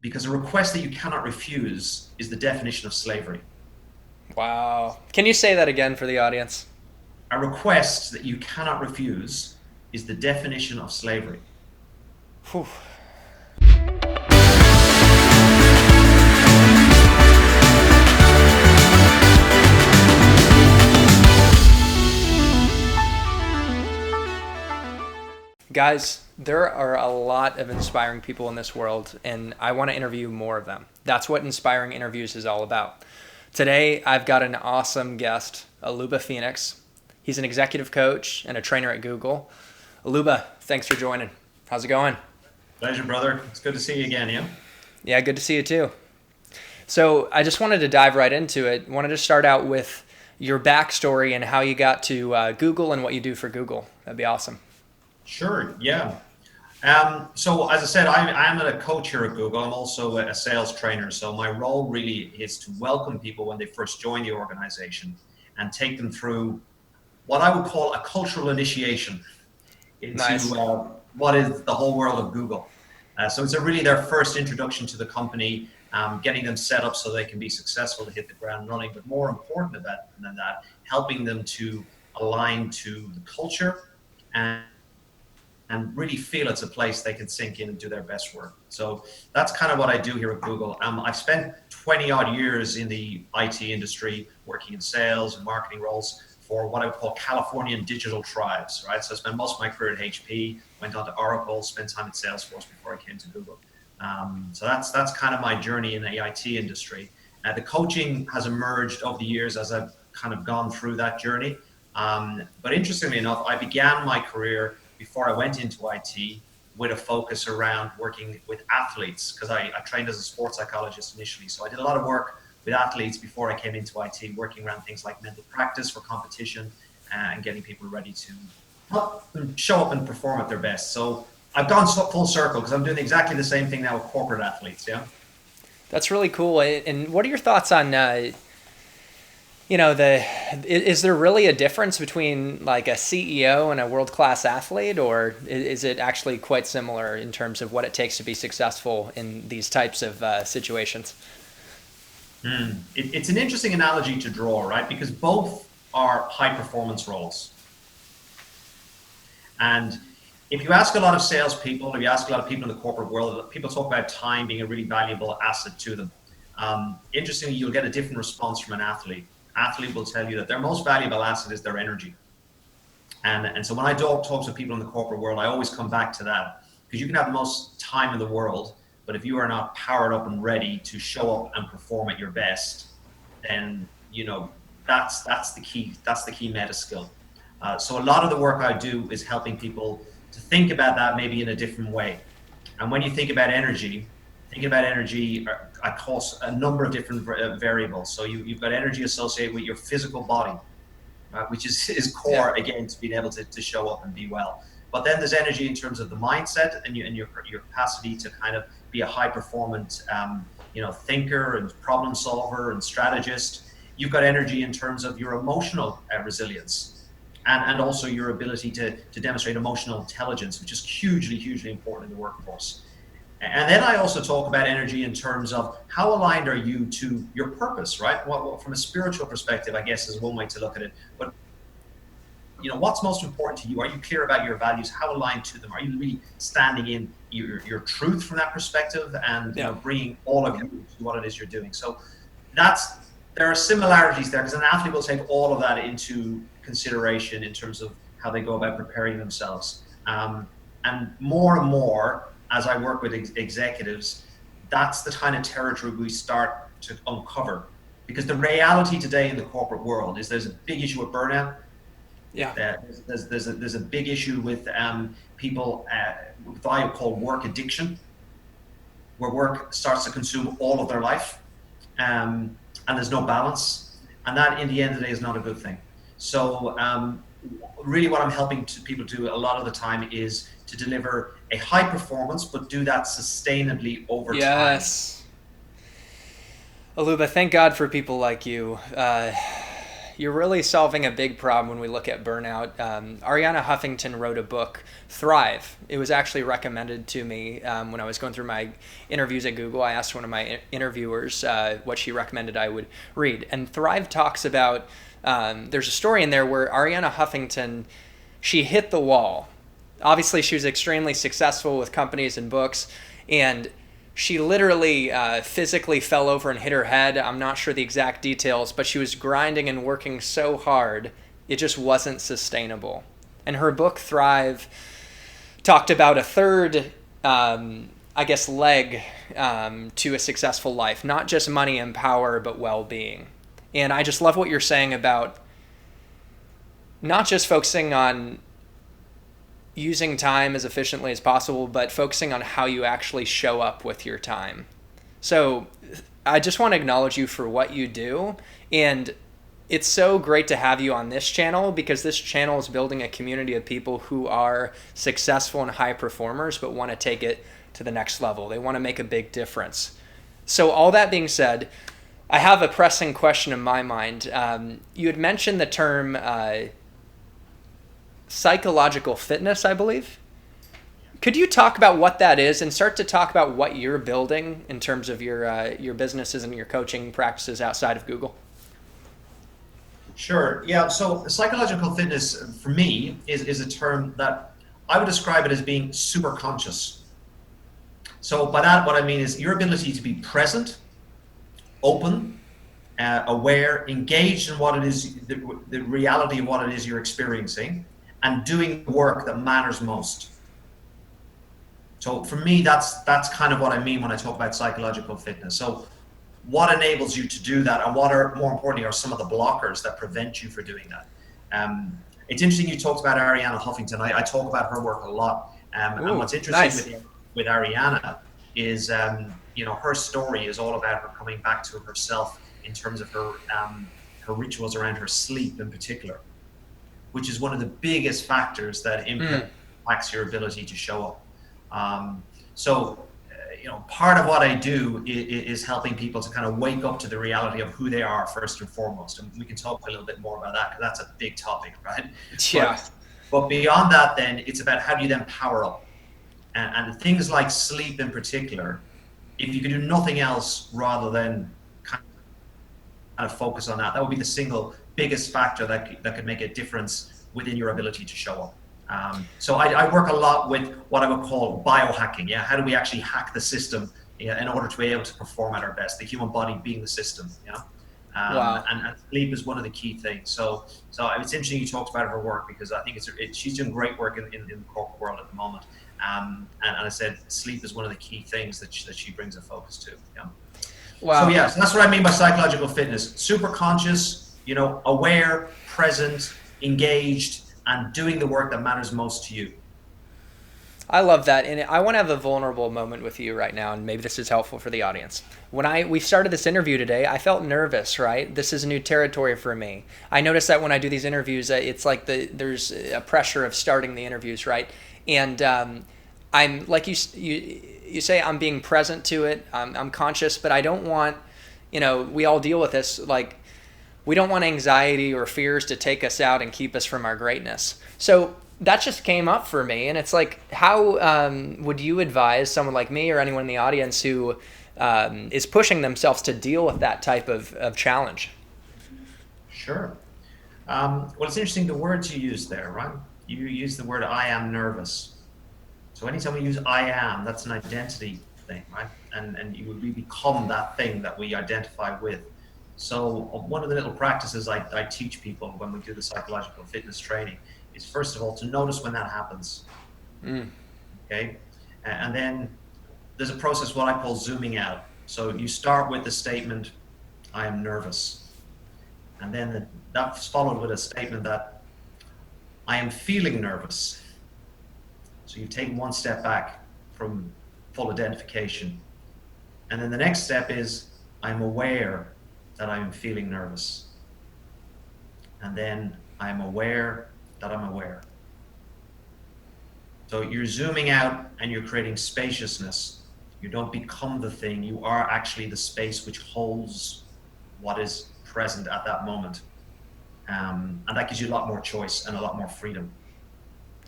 because a request that you cannot refuse is the definition of slavery. Wow. Can you say that again for the audience? A request that you cannot refuse is the definition of slavery. Whew. Guys, there are a lot of inspiring people in this world, and I want to interview more of them. That's what Inspiring Interviews is all about. Today, I've got an awesome guest, Aluba Fenix. He's an executive coach and a trainer at Google. Aluba, thanks for joining. How's it going? Pleasure, brother. It's good to see you again, yeah? Yeah, good to see you too. So I just wanted to dive right into it. Wanted to start out with your backstory and how you got to Google and what you do for Google. That'd be awesome. Sure, yeah. So as I said, I'm a coach here at Google. I'm also a sales trainer. So my role really is to welcome people when they first join the organization and take them through what I would call a cultural initiation into Nice. what is the whole world of Google. So it's really their first introduction to the company, getting them set up so they can be successful to hit the ground running. But more important than that, helping them to align to the culture and really feel it's a place they can sink in and do their best work. So that's kind of what I do here at Google. I've spent 20 odd years in the IT industry, working in sales and marketing roles for what I would call Californian digital tribes, right? So I spent most of my career at HP, went on to Oracle, spent time at Salesforce before I came to Google. So that's kind of my journey in the IT industry. The coaching has emerged over the years as I've kind of gone through that journey. But interestingly enough, I began my career before I went into IT with a focus around working with athletes, because I trained as a sports psychologist initially. So I did a lot of work with athletes before I came into IT, working around things like mental practice for competition and getting people ready to help them show up and perform at their best. So I've gone full circle because I'm doing exactly the same thing now with corporate athletes. Yeah. That's really cool. And what are your thoughts on the is there really a difference between like a CEO and a world-class athlete, or is it actually quite similar in terms of what it takes to be successful in these types of situations? It's an interesting analogy to draw, right? Because both are high performance roles. And if you ask a lot of salespeople, or you ask a lot of people in the corporate world, people talk about time being a really valuable asset to them. Interestingly, you'll get a different response from an athlete. Athlete will tell you that their most valuable asset is their energy. And so when I talk to people in the corporate world, I always come back to that, because you can have the most time in the world, but if you are not powered up and ready to show up and perform at your best, then that's the key meta skill. So a lot of the work I do is helping people to think about that maybe in a different way. And when you think about energy, thinking about energy across a number of different variables. So you've got energy associated with your physical body, right, which is Yeah. core again to being able to show up and be well. But then there's energy in terms of the mindset and your capacity to kind of be a high performance thinker and problem solver and strategist. You've got energy in terms of your emotional resilience and also your ability to demonstrate emotional intelligence, which is hugely important in the workforce. And then I also talk about energy in terms of how aligned are you to your purpose, right? What from a spiritual perspective, I guess, is one way to look at it. But what's most important to you? Are you clear about your values? How aligned to them? Are you really standing in your truth from that perspective, and Yeah. bringing all of you to what it is you're doing? So there are similarities there, because an athlete will take all of that into consideration in terms of how they go about preparing themselves. And more as I work with executives, that's the kind of territory we start to uncover. Because the reality today in the corporate world is there's a big issue with burnout. Yeah. There's a big issue with people what I would call work addiction, where work starts to consume all of their life, and there's no balance, and that in the end of the day is not a good thing. So really what I'm helping people do a lot of the time is to deliver a high performance, but do that sustainably over time. Yes. Aluba, thank God for people like you. You're really solving a big problem when we look at burnout. Arianna Huffington wrote a book, Thrive. It was actually recommended to me when I was going through my interviews at Google. I asked one of my interviewers what she recommended I would read. And Thrive talks about, there's a story in there where Arianna Huffington, she hit the wall. Obviously, she was extremely successful with companies and books, and she literally physically fell over and hit her head. I'm not sure the exact details, but she was grinding and working so hard, it just wasn't sustainable. And her book, Thrive, talked about a third, leg to a successful life. Not just money and power, but well-being. And I just love what you're saying about not just focusing on using time as efficiently as possible, but focusing on how you actually show up with your time. So I just want to acknowledge you for what you do. And it's so great to have you on this channel, because this channel is building a community of people who are successful and high performers, but want to take it to the next level. They want to make a big difference. So all that being said, I have a pressing question in my mind. You had mentioned the term psychological fitness, I believe. Could you talk about what that is and start to talk about what you're building in terms of your businesses and your coaching practices outside of Google? Sure. Yeah. So psychological fitness for me is a term that I would describe it as being super conscious. So by that, what I mean is your ability to be present, open, aware, engaged in what it is, the reality of what it is you're experiencing, and doing the work that matters most. So for me, that's kind of what I mean when I talk about psychological fitness. So what enables you to do that, and what are, more importantly, are some of the blockers that prevent you from doing that? It's interesting you talked about Arianna Huffington. I talk about her work a lot. And what's interesting with Arianna is, her story is all about her coming back to herself in terms of her rituals around her sleep in particular, which is one of the biggest factors that impacts your ability to show up. Part of what I do is helping people to kind of wake up to the reality of who they are first and foremost. And we can talk a little bit more about that, because that's a big topic, right? Yeah. But beyond that, then it's about how do you then power up? And things like sleep in particular, if you could do nothing else rather than kind of focus on that, that would be the single biggest factor that could make a difference within your ability to show up. So I work a lot with what I would call biohacking. Yeah, how do we actually hack the system in order to be able to perform at our best? The human body being the system. Wow. And sleep is one of the key things. So it's interesting you talked about her work, because I think she's doing great work in the corporate world at the moment. And I said sleep is one of the key things that she brings a focus to. Yeah. Wow. So so that's what I mean by psychological fitness. Super conscious, aware, present, engaged, and doing the work that matters most to you. I love that, and I want to have a vulnerable moment with you right now, and maybe this is helpful for the audience. When we started this interview today, I felt nervous, right? This is new territory for me. I notice that when I do these interviews, it's like there's a pressure of starting the interviews, right? And I'm like you say, I'm being present to it. I'm conscious, but I don't want, we all deal with this, like, we don't want anxiety or fears to take us out and keep us from our greatness. So that just came up for me, and it's like, how would you advise someone like me or anyone in the audience who is pushing themselves to deal with that type of challenge? Sure. Well, it's interesting the words you use there, right? You use the word "I am nervous." So anytime we use "I am," that's an identity thing, right? And we become that thing that we identify with. So one of the little practices I teach people when we do the psychological fitness training is, first of all, to notice when that happens. Okay. And then there's a process, what I call zooming out. So you start with the statement, "I am nervous." And then that's followed with a statement that, "I am feeling nervous." So you've taken one step back from full identification. And then the next step is, "I'm aware that I am feeling nervous." And then I'm aware that I'm aware. So you're zooming out and you're creating spaciousness. You don't become the thing, you are actually the space which holds what is present at that moment. And that gives you a lot more choice and a lot more freedom.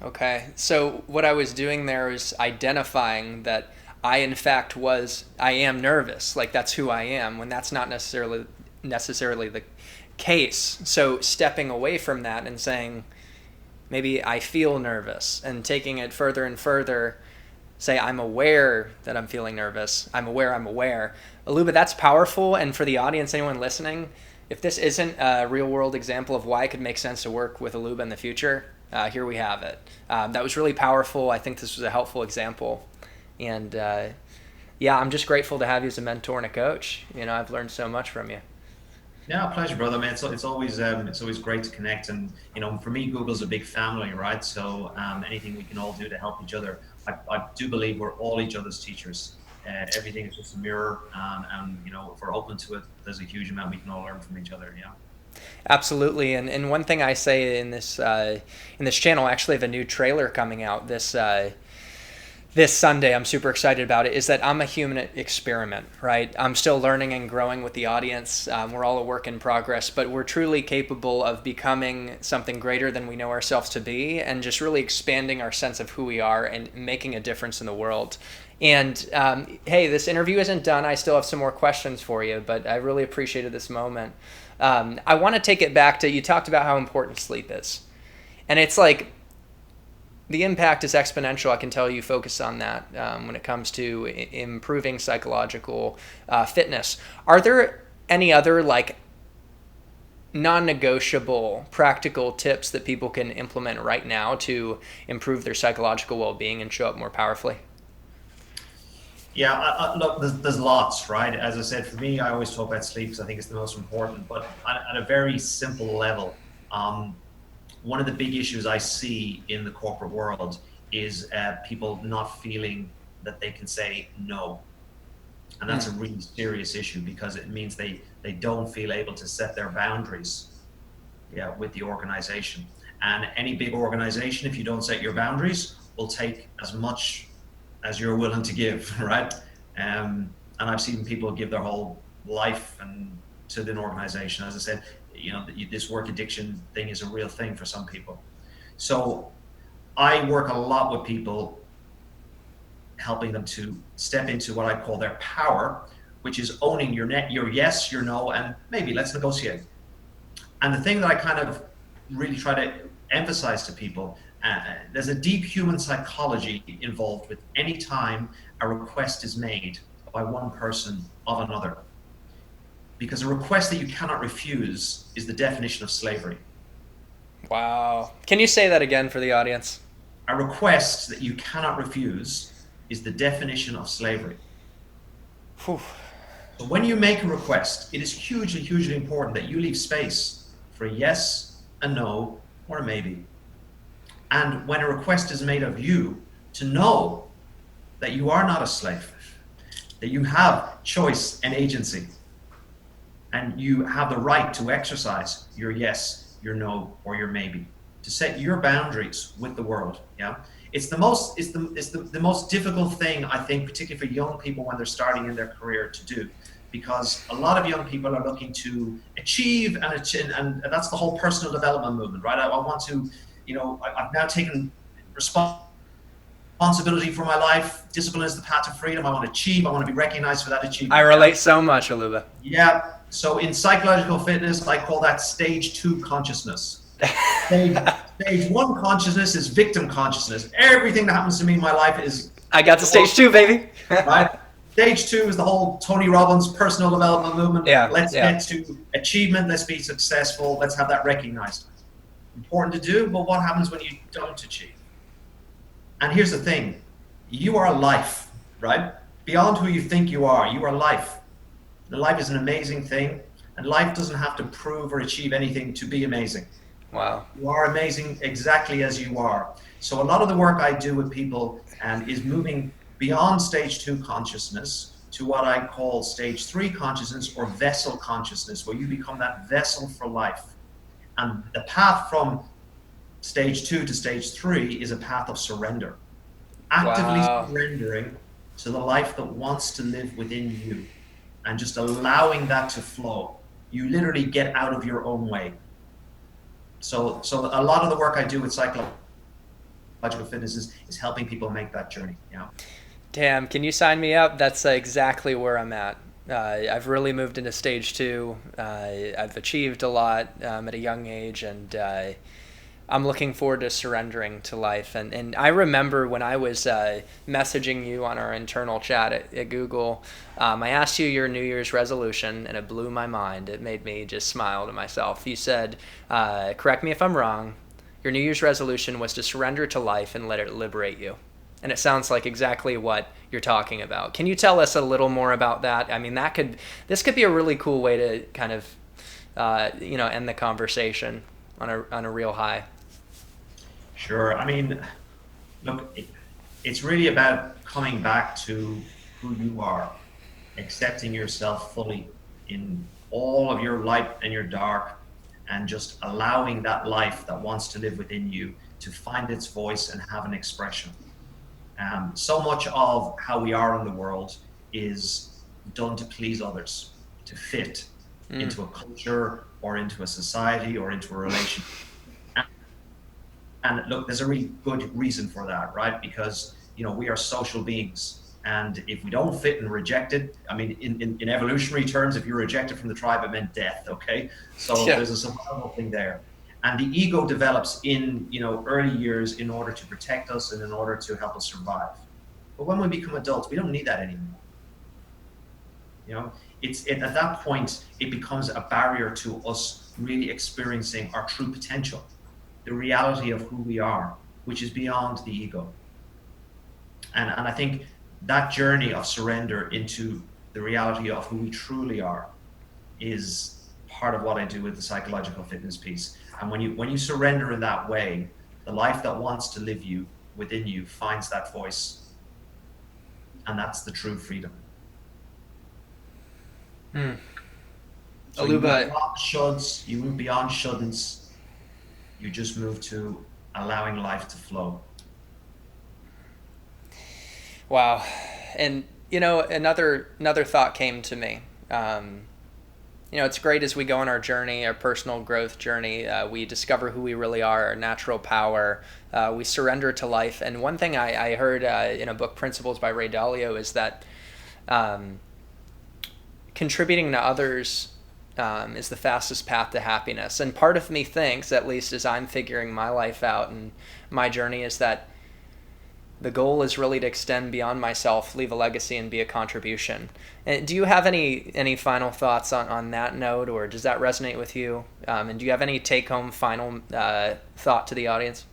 Okay. So what I was doing there is identifying that I am nervous. Like that's who I am when that's not necessarily the case. So stepping away from that and saying, maybe I feel nervous, and taking it further and further, say I'm aware that I'm feeling nervous. I'm aware I'm aware. Aluba, that's powerful. And for the audience, anyone listening, if this isn't a real world example of why it could make sense to work with Aluba in the future, here we have it. That was really powerful. I think this was a helpful example. And yeah, I'm just grateful to have you as a mentor and a coach. You know, I've learned so much from you. Yeah, pleasure, brother. Man, it's always great to connect, and for me, Google's a big family, right? So anything we can all do to help each other, I do believe we're all each other's teachers. Everything is just a mirror, and if we're open to it, there's a huge amount we can all learn from each other. Yeah. Absolutely, and one thing I say in this channel, I actually have a new trailer coming out this Sunday. I'm super excited about it. Is that I'm a human experiment, right? I'm still learning and growing with the audience. We're all a work in progress, but we're truly capable of becoming something greater than we know ourselves to be, and just really expanding our sense of who we are and making a difference in the world. And hey, this interview isn't done. I still have some more questions for you, but I really appreciated this moment. I want to take it back to, you talked about how important sleep is. And it's like, the impact is exponential. I can tell you focus on that when it comes to improving psychological fitness. Are there any other like non-negotiable practical tips that people can implement right now to improve their psychological well-being and show up more powerfully? Yeah, look, there's lots, right? As I said, for me, I always talk about sleep because I think it's the most important. But at a very simple level, one of the big issues I see in the corporate world is people not feeling that they can say no. And that's a really serious issue, because it means they don't feel able to set their boundaries, with the organization. And any big organization, if you don't set your boundaries, will take as much as you're willing to give, right? And I've seen people give their whole life and to an organization. As I said, this work addiction thing is a real thing for some people. So I work a lot with people, helping them to step into what I call their power, which is owning your yes, your no, and maybe let's negotiate. And the thing that I kind of really try to emphasize to people, there's a deep human psychology involved with any time a request is made by one person of another. Because a request that you cannot refuse is the definition of slavery. Wow. Can you say that again for the audience? A request that you cannot refuse is the definition of slavery. Whew. So when you make a request, it is hugely, hugely important that you leave space for a yes, a no, or a maybe. And when a request is made of you, to know that you are not a slave, that you have choice and agency, and you have the right to exercise your yes, your no, or your maybe, to set your boundaries with the world. Yeah, it's the most difficult thing, I think, particularly for young people when they're starting in their career, to do, because a lot of young people are looking to achieve, and that's the whole personal development movement, right? I want to, I've now taken responsibility for my life. Discipline is the path to freedom. I want to achieve. I want to be recognized for that achievement. I relate so much, Aluba. Yeah. So in psychological fitness, I call that stage 2 consciousness. Stage 1 consciousness is victim consciousness. Everything that happens to me in my life is... I got to stage 2, baby. Right? Stage 2 is the whole Tony Robbins personal development movement. Let's get to achievement. Let's be successful. Let's have that recognized. Important to do, but what happens when you don't achieve? And here's the thing. You are life, right? Beyond who you think you are life. And life is an amazing thing, and life doesn't have to prove or achieve anything to be amazing. Wow. You are amazing exactly as you are. So a lot of the work I do with people is moving beyond stage 2 consciousness to what I call stage 3 consciousness, or vessel consciousness, where you become that vessel for life. And the path from stage 2 to stage 3 is a path of surrender. Actively surrendering to the life that wants to live within you, and just allowing that to flow. You literally get out of your own way. So a lot of the work I do with psychological fitness is helping people make that journey. Damn, can you sign me up? That's exactly where I'm at. I've really moved into stage 2. I've achieved a lot at a young age, and I'm looking forward to surrendering to life. And I remember when I was messaging you on our internal chat at Google, I asked you your New Year's resolution, and it blew my mind. It made me just smile to myself. You said, correct me if I'm wrong, your New Year's resolution was to surrender to life and let it liberate you. And it sounds like exactly what you're talking about. Can you tell us a little more about that? I mean, this could be a really cool way to kind of, end the conversation on a real high. Sure. I mean, look, it's really about coming back to who you are, accepting yourself fully in all of your light and your dark, and just allowing that life that wants to live within you to find its voice and have an expression. So much of how we are in the world is done to please others, to fit into a culture or into a society or into a relationship. And look, there's a really good reason for that, right? Because, we are social beings. And if we don't fit and rejected, I mean, in evolutionary terms, if you're rejected from the tribe, it meant death, okay? So There's a survival thing there. And the ego develops in, early years in order to protect us and in order to help us survive. But when we become adults, we don't need that anymore. At that point, it becomes a barrier to us really experiencing our true potential, the reality of who we are, which is beyond the ego. And I think that journey of surrender into the reality of who we truly are is part of what I do with the psychological fitness piece. And when you surrender in that way, the life that wants to live within you finds that voice. And that's the true freedom. So Aluba, you move beyond shouldn'ts, you just move to allowing life to flow. wow. And, another thought came to me. It's great as we go on our journey, our personal growth journey. We discover who we really are, our natural power. We surrender to life. And one thing I heard in a book, Principles by Ray Dalio, is that contributing to others is the fastest path to happiness. And part of me thinks, at least as I'm figuring my life out and my journey, is that the goal is really to extend beyond myself, leave a legacy, and be a contribution. And do you have any final thoughts on that note, or does that resonate with you? And do you have any take-home final thought to the audience?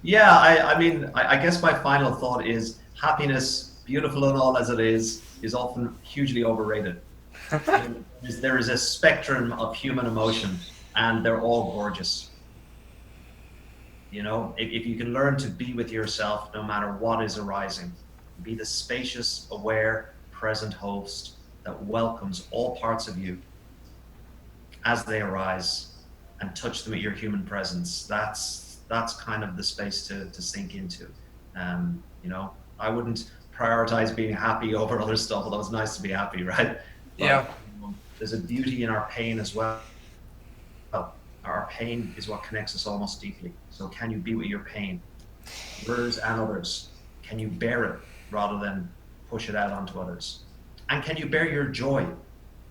Yeah, I guess my final thought is happiness, beautiful and all as it is often hugely overrated. There is a spectrum of human emotion, and they're all gorgeous. If you can learn to be with yourself no matter what is arising, be the spacious, aware, present host that welcomes all parts of you as they arise and touch them with your human presence. That's kind of the space to sink into. I wouldn't prioritize being happy over other stuff, although it's nice to be happy, right? Yeah. But, there's a beauty in our pain as well. Our pain is what connects us all most deeply. So can you be with your pain, yours and others? Can you bear it rather than push it out onto others? And can you bear your joy?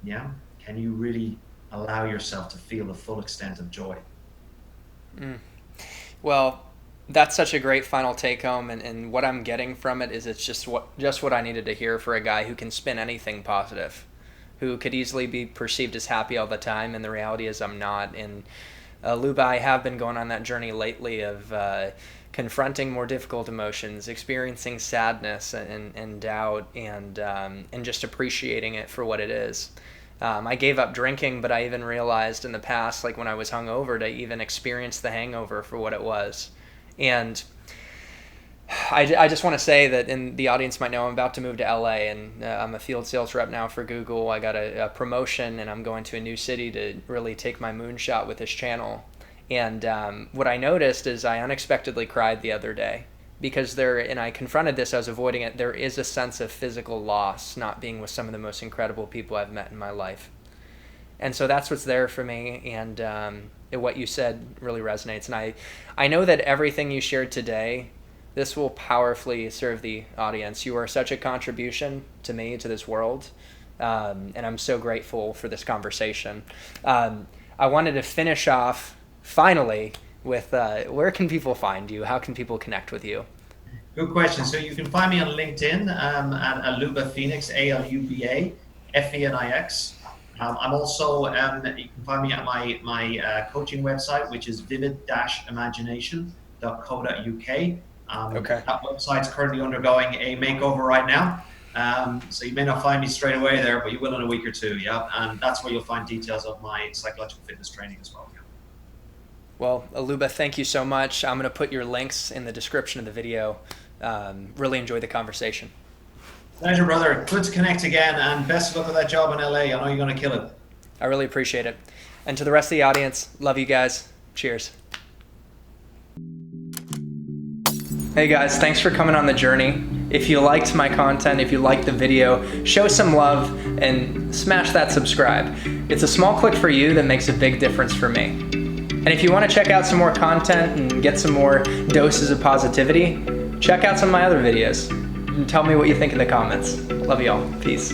Yeah? Can you really allow yourself to feel the full extent of joy? Well, that's such a great final take home, and what I'm getting from it is it's just what I needed to hear for a guy who can spin anything positive, who could easily be perceived as happy all the time, and the reality is I'm not. And Aluba, I have been going on that journey lately of confronting more difficult emotions, experiencing sadness and doubt, and just appreciating it for what it is. I gave up drinking, but I even realized in the past, like when I was hungover, to even experience the hangover for what it was. And I just want to say that, and the audience might know, I'm about to move to LA, and I'm a field sales rep now for Google. I got a promotion, and I'm going to a new city to really take my moonshot with this channel. And what I noticed is I unexpectedly cried the other day because and I confronted this, I was avoiding it. There is a sense of physical loss not being with some of the most incredible people I've met in my life. And so that's what's there for me. And what you said really resonates. And I know that everything you shared today, this will powerfully serve the audience. You are such a contribution to me, to this world. And I'm so grateful for this conversation. I wanted to finish off finally with where can people find you? How can people connect with you? Good question. So you can find me on LinkedIn at Aluba Fenix, Aluba Fenix. I'm also, you can find me at my coaching website, which is vivid-imagination.co.uk. Okay. That website's currently undergoing a makeover right now. So you may not find me straight away there, but you will in a week or two, yeah. And that's where you'll find details of my psychological fitness training as well. Yeah. Well, Aluba, thank you so much. I'm going to put your links in the description of the video. Really enjoyed the conversation. Pleasure, brother. Good to connect again, and best of luck with that job in LA. I know you're going to kill it. I really appreciate it. And to the rest of the audience, love you guys. Cheers. Hey guys, thanks for coming on the journey. If you liked my content, if you liked the video, show some love and smash that subscribe. It's a small click for you that makes a big difference for me. And if you want to check out some more content and get some more doses of positivity, check out some of my other videos and tell me what you think in the comments. Love y'all. Peace.